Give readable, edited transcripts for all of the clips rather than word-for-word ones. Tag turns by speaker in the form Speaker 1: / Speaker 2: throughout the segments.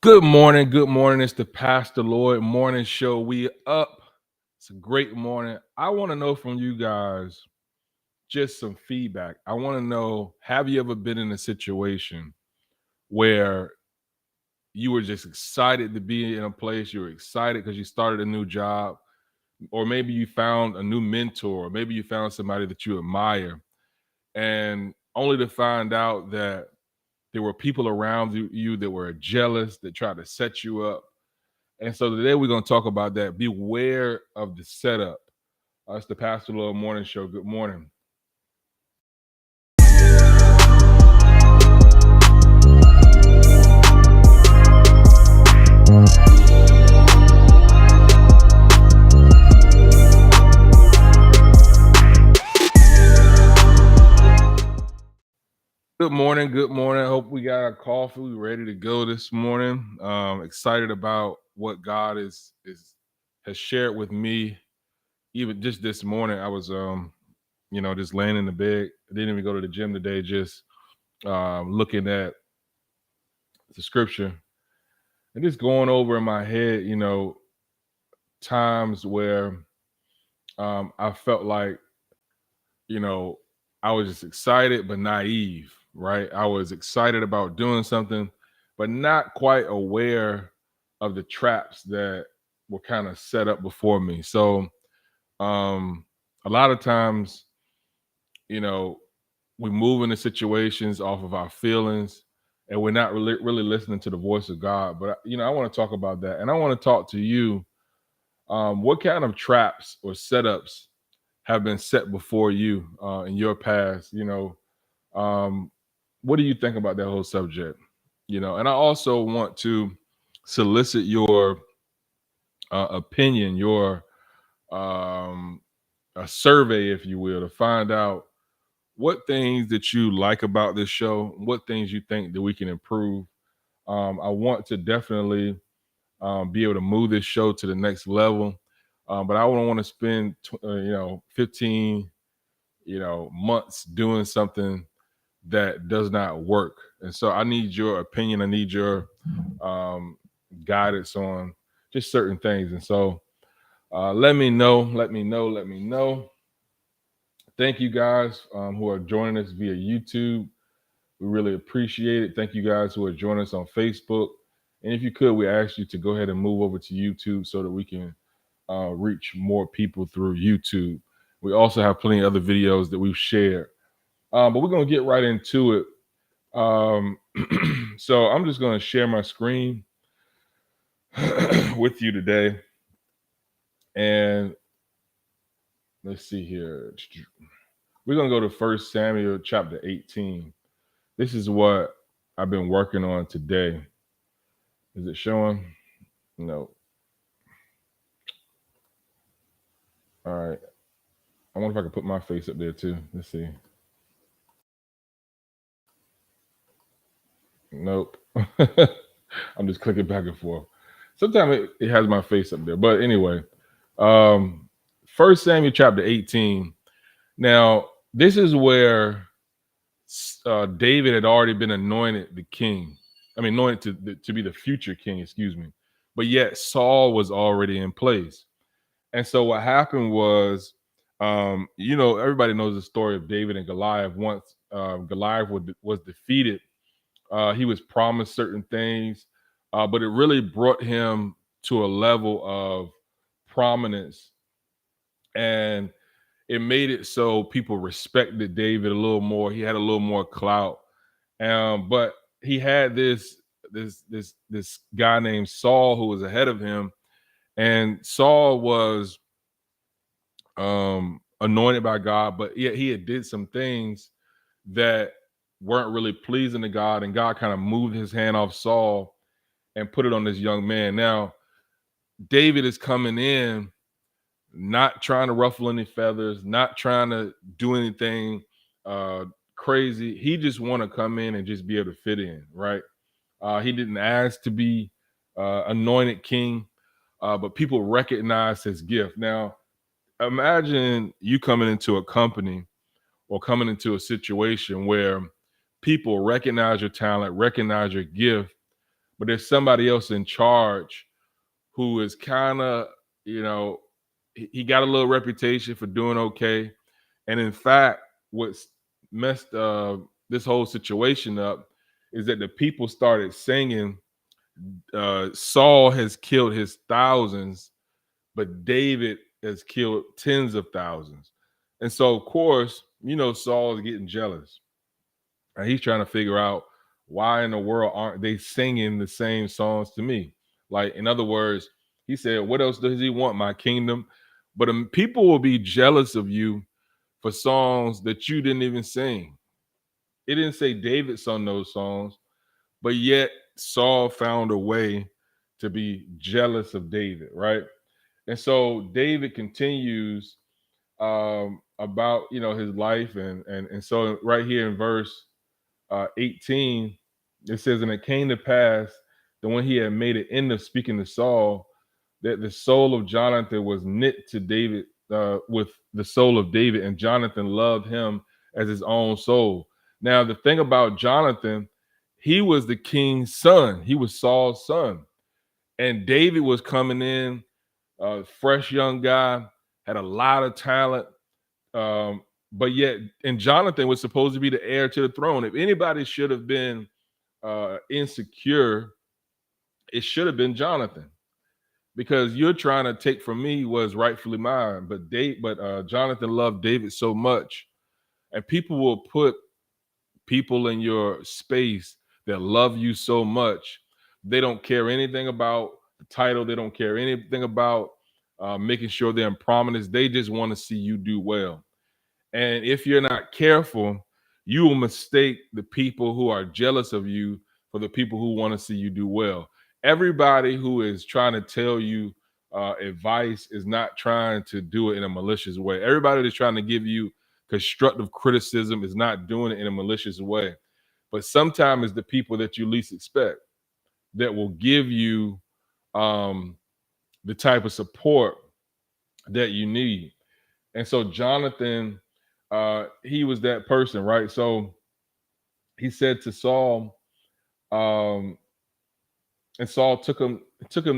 Speaker 1: Good morning. Good morning. It's the Pastor Lloyd Morning Show. We up. It's a great morning. I want to know from you guys just some feedback. I want to know, have you ever been in a situation where you were just excited to be in a place, you were excited because you started a new job, or maybe you found a new mentor, or maybe you found somebody that you admire, and only to find out that there were people around you that were jealous, that tried to set you up. And so today we're going to talk about that. Beware of the setup. It's the Pastor Love Morning Show. Good morning. Good morning. Good morning. I hope we got our coffee. We're ready to go this morning. Excited about what God has shared with me. Even just this morning, I was just laying in the bed. I didn't even go to the gym today, just looking at the scripture and just going over in my head, times where I felt like, I was just excited but naive, right? I was excited about doing something, but not quite aware of the traps that were kind of set up before me. So a lot of times, you know, we move into situations off of our feelings and we're not really listening to the voice of God. But I want to talk about that. And I want to talk to you. What kind of traps or setups have been set before you in your past? Um, what do you think about that whole subject? And I also want to solicit your opinion, your a survey, if you will, to find out what things that you like about this show, what things you think that we can improve. I want to definitely be able to move this show to the next level. But I don't want to spend 15 months doing something that does not work. And so I need your opinion. I need your guidance on just certain things. And so let me know. Thank you guys who are joining us via YouTube. We really appreciate it. Thank you guys who are joining us on Facebook. And if you could, we ask you to go ahead and move over to YouTube so that we can reach more people through YouTube. We also have plenty of other videos that we've shared. But we're going to get right into it. So I'm just going to share my screen with you today. And let's see here. We're going to go to 1 Samuel chapter 18. This is what I've been working on today. Is it showing? No. All right. I wonder if I can put my face up there too. Let's see. Nope. I'm just clicking back and forth. Sometimes it has my face up there. But anyway, 1 Samuel chapter 18. Now, this is where David had already been anointed the king. I mean, anointed to be the future king, excuse me. But yet Saul was already in place. And so what happened was, everybody knows the story of David and Goliath. Once Goliath was defeated, he was promised certain things, but it really brought him to a level of prominence, and it made it so people respected David a little more. He had a little more clout, but he had this guy named Saul who was ahead of him, and Saul was anointed by God, but yet he had did some things that weren't really pleasing to God, and God kind of moved his hand off Saul and put it on this young man. Now, David is coming in, not trying to ruffle any feathers, not trying to do anything crazy. He just want to come in and just be able to fit in, right? He didn't ask to be anointed king, but people recognize his gift. Now, imagine you coming into a company or coming into a situation where people recognize your talent, recognize your gift, but there's somebody else in charge who is kind of, you know, he got a little reputation for doing okay. And in fact, what's messed this whole situation up is that the people started singing, Saul has killed his thousands, but David has killed tens of thousands. And so, of course, Saul is getting jealous. And he's trying to figure out, why in the world aren't they singing the same songs to me? Like, in other words, he said, what else does he want? My kingdom. But people will be jealous of you for songs that you didn't even sing. It didn't say David sung those songs, but yet Saul found a way to be jealous of David, right? And so David continues about his life, and so right here in verse 18, it says, and it came to pass that when he had made an end of speaking to Saul, that the soul of Jonathan was knit to David with the soul of David, and Jonathan loved him as his own soul. Now, the thing about Jonathan, he was the king's son. He was Saul's son. And David was coming in, fresh young guy, had a lot of talent. But yet, and Jonathan was supposed to be the heir to the throne. If anybody should have been insecure, it should have been Jonathan, because you're trying to take from me was rightfully mine. But Jonathan loved David so much, and people will put people in your space that love you so much. They don't care anything about the title. They don't care anything about making sure they're in prominence. They just want to see you do well. And if you're not careful, you will mistake the people who are jealous of you for the people who want to see you do well. Everybody who is trying to tell you advice is not trying to do it in a malicious way. Everybody that's trying to give you constructive criticism is not doing it in a malicious way. But sometimes it's the people that you least expect that will give you the type of support that you need. And so Jonathan, he was that person, right? So he said to Saul, and Saul took him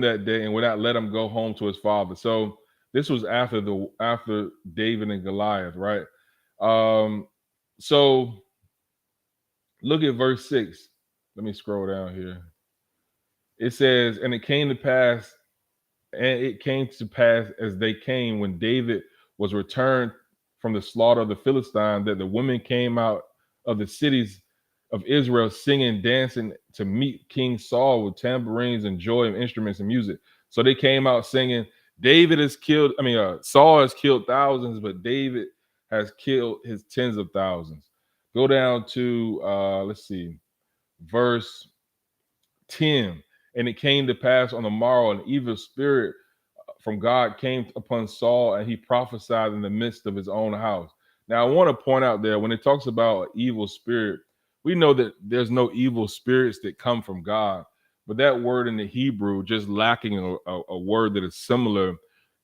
Speaker 1: that day and would not let him go home to his father. So this was after David and Goliath, right? So look at verse 6. Let me scroll down here. It says, and it came to pass as they came, when David was returned from the slaughter of the Philistine, that the women came out of the cities of Israel singing, dancing to meet King Saul with tambourines and joy and instruments and music. So they came out singing, Saul has killed thousands, but David has killed his tens of thousands. Go down to let's see, verse 10. And it came to pass on the morrow, an evil spirit from God came upon Saul, and he prophesied in the midst of his own house. Now, I want to point out there, when it talks about an evil spirit, we know that there's no evil spirits that come from God. But that word in the Hebrew, just lacking a word that is similar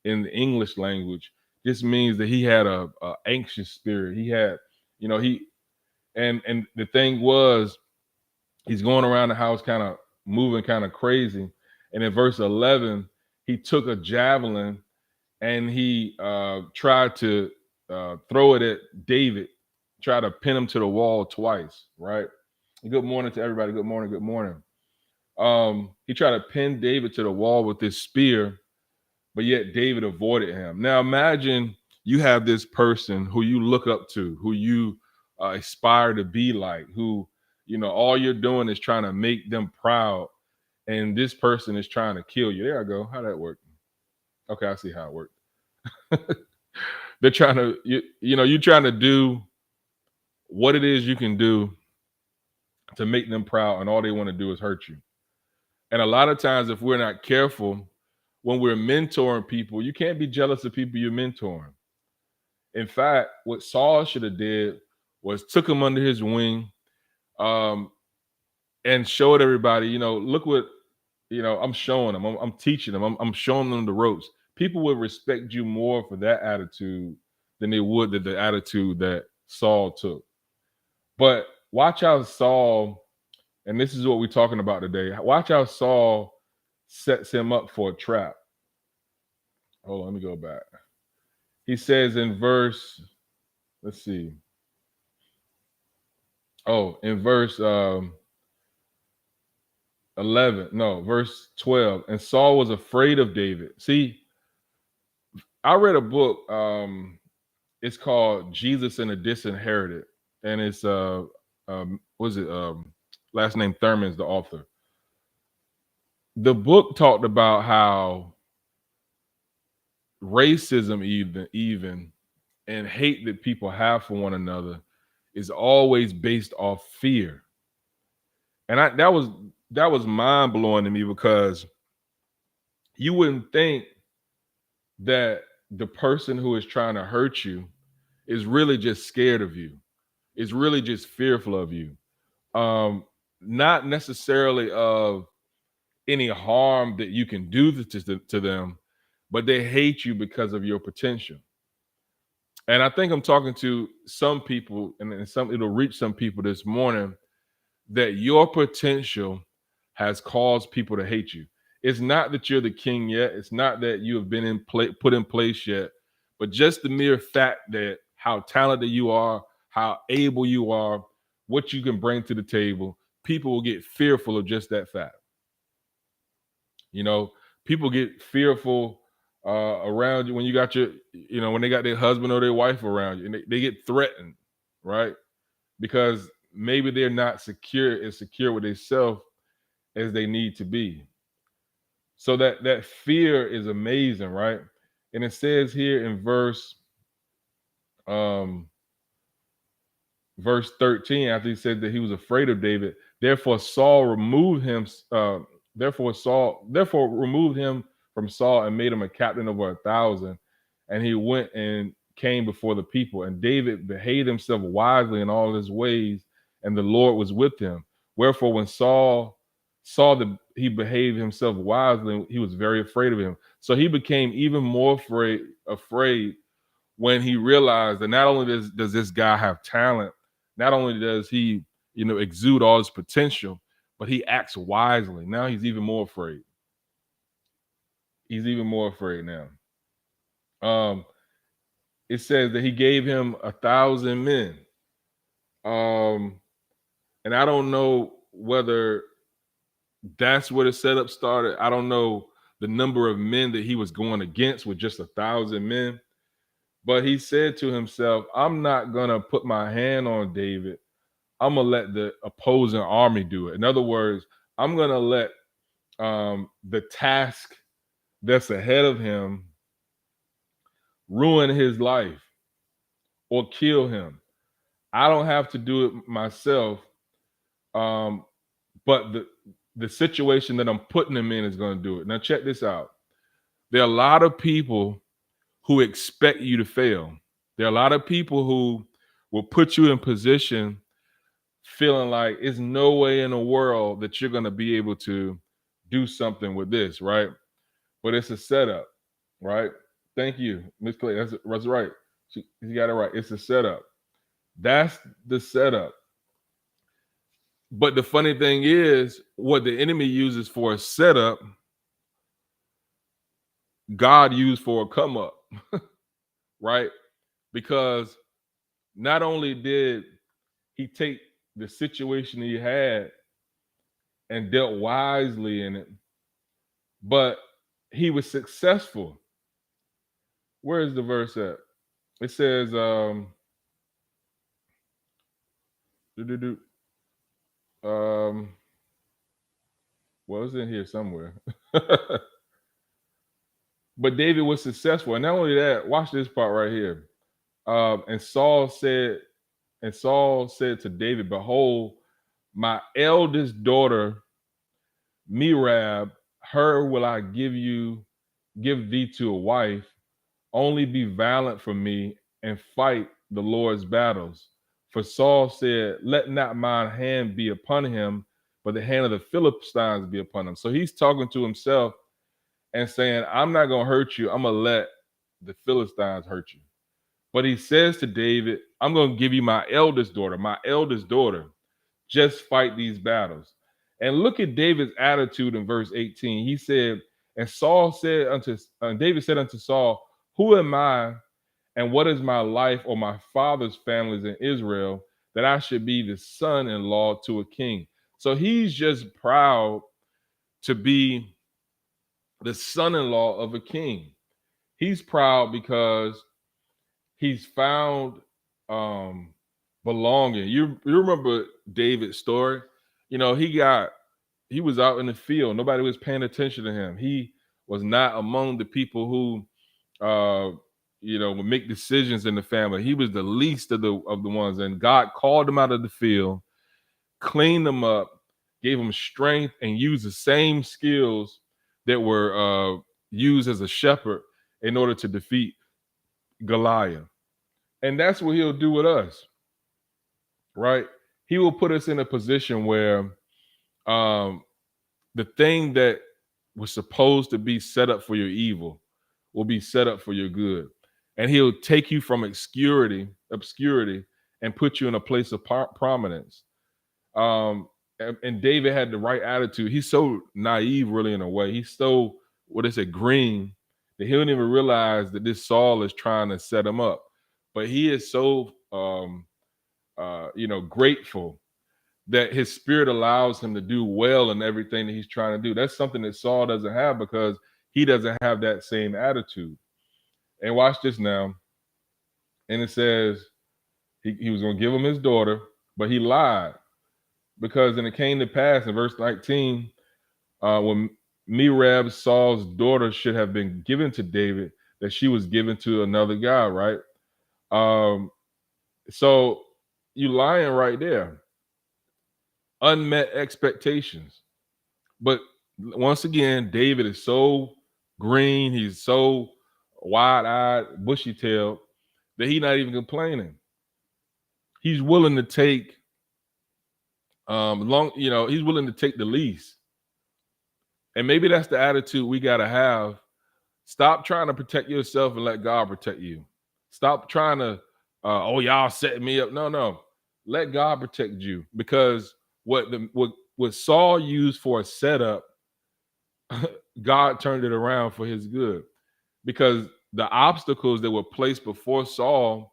Speaker 1: in the English language, just means that he had a anxious spirit. He had, and the thing was, he's going around the house kind of moving kind of crazy. And in verse 11, he took a javelin and he tried to throw it at David, try to pin him to the wall twice, right? And good morning to everybody. Good morning. Good morning. He tried to pin David to the wall with this spear, but yet David avoided him. Now imagine you have this person who you look up to, who you aspire to be like, who, all you're doing is trying to make them proud. And this person is trying to kill you. There I go. How'd that work? Okay, I see how it worked. They're trying to, you're trying to do what it is you can do to make them proud, and all they want to do is hurt you. And a lot of times, if we're not careful, when we're mentoring people, you can't be jealous of people you're mentoring. In fact, what Saul should have did was took him under his wing, and showed everybody, look what, I'm showing them. I'm teaching them. I'm showing them the ropes. People would respect you more for that attitude than they would the attitude that Saul took. But watch how Saul And this is what we're talking about today. Watch how Saul sets him up for a trap. Hold on, let me go back. He says in verse, let's see. Oh, in verse 11, no, verse 12. And Saul was afraid of David. See, I read a book. It's called Jesus and the Disinherited, and it's was it last name Thurman is the author. The book talked about how racism, even and hate that people have for one another, is always based off fear. And that was mind blowing to me, because you wouldn't think that the person who is trying to hurt you is really just scared of you. Is really just fearful of you. Not necessarily of any harm that you can do to them, but they hate you because of your potential. And I think I'm talking to some people, and it'll reach some people this morning, that your potential has caused people to hate you. It's not that you're the king yet. It's not that you have been put in place yet, but just the mere fact that how talented you are, how able you are, what you can bring to the table, people will get fearful of just that fact. You know, people get fearful around you when you got when they got their husband or their wife around you, and they get threatened, right? Because maybe they're not secure with themselves as they need to be. So that fear is amazing, right? And it says here in verse 13, after he said that he was afraid of David, therefore removed him from Saul and made him a captain over 1,000. And he went and came before the people. And David behaved himself wisely in all his ways, and the Lord was with him. Wherefore, when Saul saw that he behaved himself wisely, he was very afraid of him. So he became even more afraid when he realized that not only does this guy have talent, not only does he, exude all his potential, but he acts wisely. Now he's even more afraid. He's even more afraid now. It says that he gave him 1,000 men. And I don't know whether that's where the setup started. I don't know the number of men that he was going against with just 1,000 men. But he said to himself, I'm not going to put my hand on David. I'm going to let the opposing army do it. In other words, I'm going to let the task that's ahead of him ruin his life or kill him. I don't have to do it myself. But the situation that I'm putting him in is going to do it. Now, check this out. There are a lot of people who expect you to fail. There are a lot of people who will put you in position feeling like it's no way in the world that you're going to be able to do something with this, right? But it's a setup, right? Thank you, Miss Clay. That's right. She got it right. It's a setup. That's the setup. But the funny thing is, what the enemy uses for a setup, God used for a come up, right? Because not only did he take the situation he had and dealt wisely in it, but he was successful. Where is the verse at? It says, well, it's in here somewhere. But David was successful. And not only that, watch this part right here. And Saul said to David, behold, my eldest daughter, Merab, her will I give thee to a wife. Only be valiant for me and fight the Lord's battles. For Saul said, let not my hand be upon him, but the hand of the Philistines be upon him. So he's talking to himself and saying, I'm not going to hurt you. I'm going to let the Philistines hurt you. But he says to David, I'm going to give you my eldest daughter. My eldest daughter, just fight these battles. And look at David's attitude in verse 18. He said, and David said unto Saul, who am I, and what is my life or my father's families in Israel, that I should be the son-in-law to a king? So he's just proud to be the son-in-law of a king. He's proud because he's found belonging. You remember David's story? You know, he was out in the field. Nobody was paying attention to him. He was not among the people who would make decisions in the family. He was the least of the ones, and God called him out of the field, cleaned him up, gave him strength, and used the same skills that were used as a shepherd in order to defeat Goliath. And that's what he'll do with us, right? He will put us in a position where the thing that was supposed to be set up for your evil will be set up for your good. And he'll take you from obscurity, and put you in a place of prominence. And David had the right attitude. He's so naive, really, in a way. He's so, green, that he don't even realize that this Saul is trying to set him up. But he is so, grateful that his spirit allows him to do well in everything that he's trying to do. That's something that Saul doesn't have, because he doesn't have that same attitude. And watch this now. And it says he was going to give him his daughter, but he lied, because then it came to pass in verse 19, when Merab, Saul's daughter, should have been given to David, that she was given to another guy, right? So you lying right there. Unmet expectations. But once again, David is so green, he's so wide-eyed, bushy-tailed, that he's not even complaining. He's willing to take he's willing to take the least. And maybe that's the attitude we got to have. Stop trying to protect yourself and let God protect you. Stop trying to y'all setting me up. No. Let God protect you, because what Saul used for a setup, God turned it around for his good. Because the obstacles that were placed before Saul,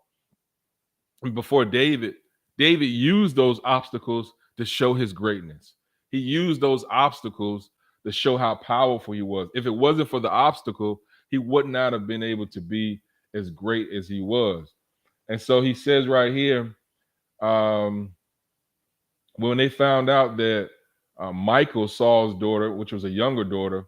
Speaker 1: before David used those obstacles to show his greatness. He used those obstacles to show how powerful he was. If it wasn't for the obstacle, he would not have been able to be as great as he was. And so he says right here, when they found out that Michal, Saul's daughter, which was a younger daughter,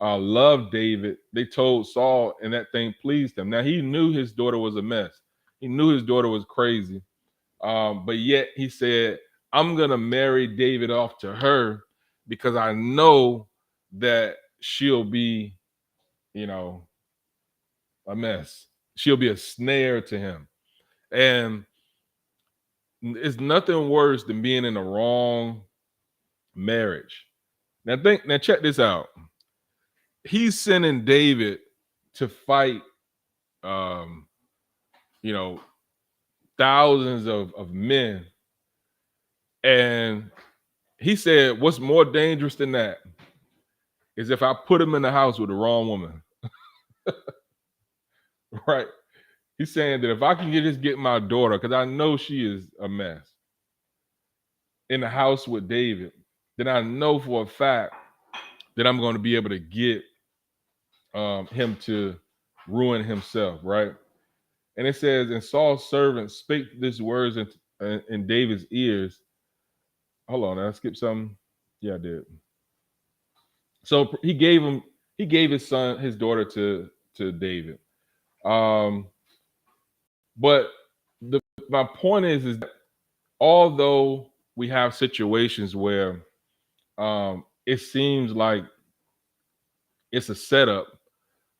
Speaker 1: loved David, they told Saul, and that thing pleased him. Now, he knew his daughter was a mess. He knew his daughter was crazy. But yet he said, I'm going to marry David off to her, because I know that she'll be, a mess. She'll be a snare to him. And it's nothing worse than being in the wrong marriage. Now check this out. He's sending David to fight, thousands of men. And he said, what's more dangerous than that is if I put him in the house with the wrong woman. Right? He's saying that if I can just get my daughter, because I know she is a mess, in the house with David, then I know for a fact that I'm going to be able to get him to ruin himself, right? And it says, and Saul's servant spake these words in David's ears. Hold on, I skipped something. Yeah, I did. So he gave his daughter to David. But my point is that although we have situations where it seems like it's a setup,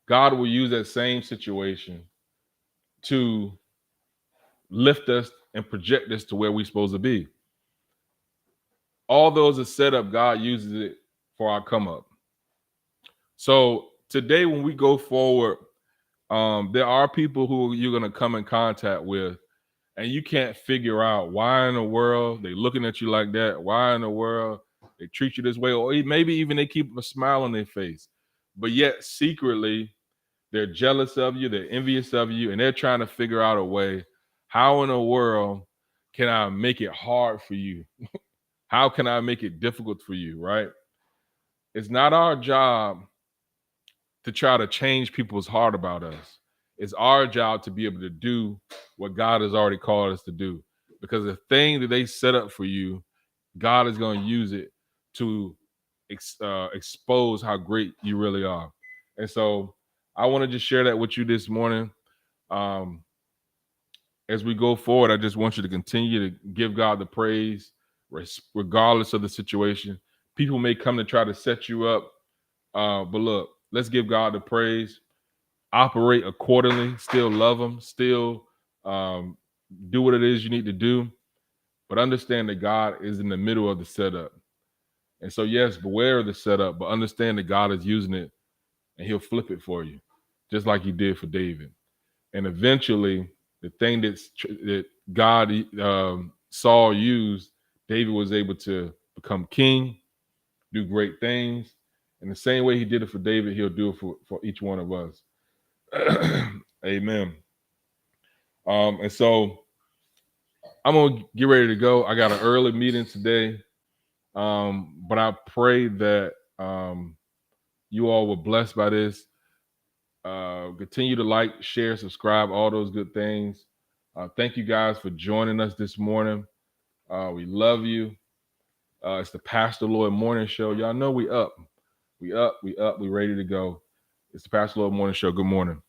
Speaker 1: God will use that same situation to lift us and project us to where we're supposed to be. Although it's a setup, God uses it for our come up. So today, when we go forward, there are people who you're going to come in contact with, and you can't figure out why in the world they're looking at you like that. Why in the world they treat you this way, or maybe even they keep a smile on their face, but yet secretly they're jealous of you, they're envious of you, and they're trying to figure out a way, how in the world can I make it hard for you? How can I make it difficult for you, right? It's not our job to try to change people's heart about us. It's our job to be able to do what God has already called us to do. Because the thing that they set up for you, God is going to use it to expose how great you really are. And so I want to just share that with you this morning. Um, as we go forward, I just want you to continue to give God the praise, regardless of the situation. People may come to try to set you up, but look, let's give God the praise, operate accordingly, still love Him, still do what it is you need to do, but understand that God is in the middle of the setup. And so, yes, beware of the setup, but understand that God is using it and He'll flip it for you, just like He did for David. And eventually, the thing that God Saul used, David was able to become king, do great things. In the same way He did it for David, He'll do it for each one of us. Amen. And so I'm gonna get ready to go. I got an early meeting today, but I pray that you all were blessed by this. Continue to like, share, subscribe, all those good things. Thank you guys for joining us this morning. We love you. It's the Pastor Lloyd Morning Show. Y'all know we up. We ready to go. It's the Pastor Lloyd Morning Show. Good morning.